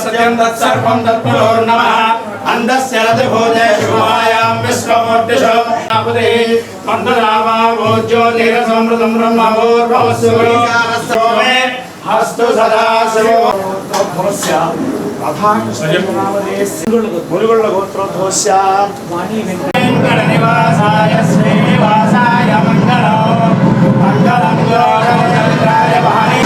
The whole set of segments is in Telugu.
सत्यं तत्सर्वं तत्पुरोर्नमः अन्धस्य रतिभूते शुभायां विश्वमूर्तिषु नापुते मन्दरामावो ज्योतिरसमृतं ब्रह्मपूर्वमस्तु मे हस्तु सदा शिवो मुलुगुळ्ळगोत्रोद्भवस्य वेङ्कटनिवासाय श्रीनिवासाय मङ्गलं मङ्गलं लोकचन्द्राय भानि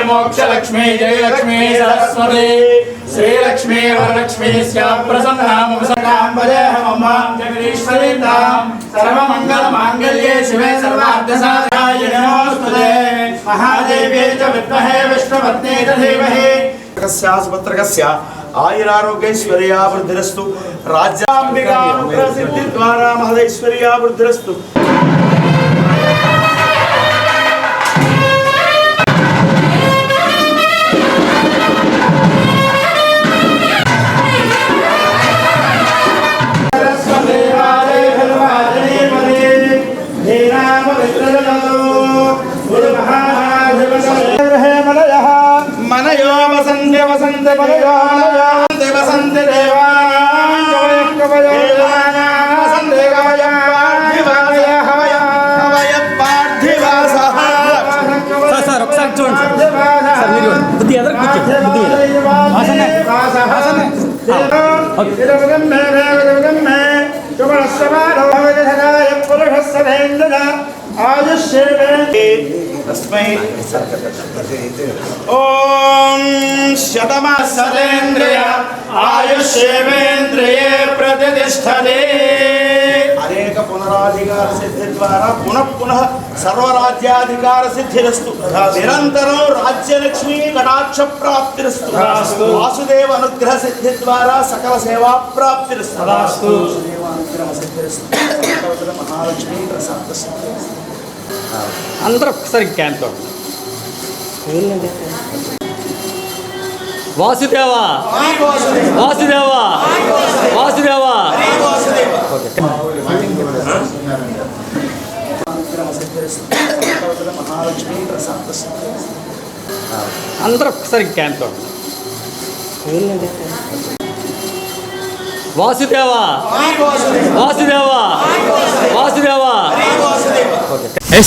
मोक्षलक्ष्मी जयलक्ष्मी सरस्वती श्रीलक्ष्मी वरलक्ष्मी जगदीश्वरी सर्वमंगलमांगल्ये शिवे सर्वार्थसाधकाय नमोस्तुते महादेव्यै च विद्महे विष्णुपत्न्यै च धीमहि सुभद्रकस्य आयुरारोग्यैश्वर्यावृद्धिरस्तु राज्याम्बिकानुग्रहसिद्धिद्वारा महदैश्वर्यावृद्धिरस्तु मनयो वसन्ते वसन्ते मनयो वसन्ते ओम शतमसतेन्द्रिय आयुष्येवेन्द्रिये प्रतिष्ठते अनेक पुनराधिकार सिद्धि द्वारा पुनः पुनः सर्वराज्याधिकार सिद्धिरस्तु निरंतरं राज्यलक्ष्मी कटाक्ष प्राप्तिरस्तु वासुदेव अनुग्रह सिद्धि द्वारा सकल सेवा प्राप्तिरस्तु वासुदेव अनुग्रह सिद्धिरस्तु महालक्ष्मी प्रसाद सिद्धिरस्तु అందరూ ఒకసారి క్యాంతో వాసుదేవా వాసుదేవా వాసుదేవా అందరూ ఒకసారి క్యాంతో వాసుదేవా వాసుదేవా వాసుదేవా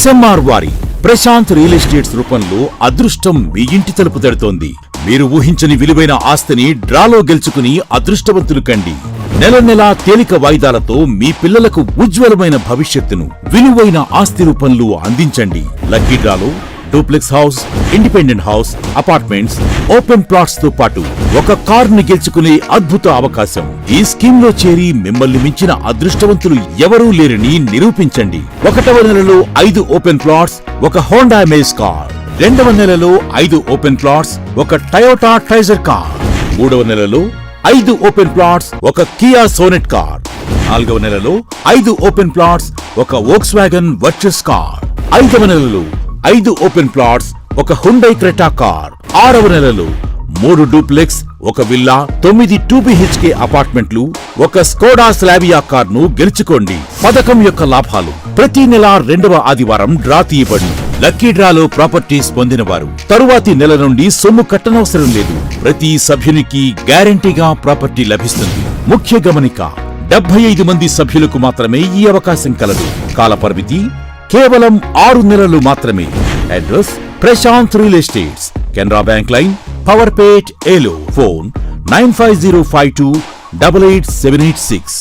SMR వారి ప్రశాంత్ రియల్ ఎస్టేట్స్ రూపంలో అదృష్టం మీ ఇంటి తలుపు తడుతోంది. మీరు ఊహించని విలువైన ఆస్తిని డ్రాలో గెలుచుకుని అదృష్టవంతులు కండి. నెల నెలా తేలిక వాయిదాలతో మీ పిల్లలకు ఉజ్వలమైన భవిష్యత్తును విలువైన ఆస్తి రూపంలో అందించండి. లక్కీ డ్రాలో duplex house, independent house, apartments, open plots తో పాటు ఒక కారుని గెలుచుకునే అద్భుత అవకాశం. ఈ స్కీమ్ లో చేరి మిమ్మల్ని మించిన అదృష్టవంతులు ఎవరూ లేరని నిరూపించండి. 1వ నెలలో 5 ఓపెన్ ప్లాట్స్, ఒక హోండా అమేజ్ కార్. 2వ నెలలో 5 ఓపెన్ ప్లాట్స్, ఒక టయోటా ట్రైజర్ కార్. 3వ నెలలో 5 ఓపెన్ ప్లాట్స్, ఒక కియా సోనెట్ కార్. 4వ నెలలో 5 ఓపెన్ ప్లాట్స్, ఒక వోక్స్వాగన్ వర్చస్ కార్. 5వ నెలలో 5 ఓపెన్ ప్లాట్స్, ఒక హుండై క్రెటా కార్. 6వ నెలలో 3 డూప్లెక్స్, ఒక విల్లా, 9 2BHK అపార్ట్మెంట్లు, ఒక స్కోడా స్లావియా కార్ను గెలుచుకోండి. పథకం యొక్క లాభాలు: ప్రతి నెల 2వ ఆదివారం డ్రా తీయబడును. లక్కీ డ్రాలో ప్రాపర్టీస్ పొందినవారు తరువాతి నెల నుండి సొమ్ము కట్టనవసరం లేదు. ప్రతి సభ్యునికి గ్యారంటీగా ప్రాపర్టీ లభిస్తుంది. ముఖ్య గమనిక: 75 మంది సభ్యులకు మాత్రమే ఈ అవకాశం కలదు. కాల పరిమితి కేవలం 6 నెలలు మాత్రమే. Address: Prashanth real estates, Canara bank line, Powerpet, Eluru. Phone 9505288786.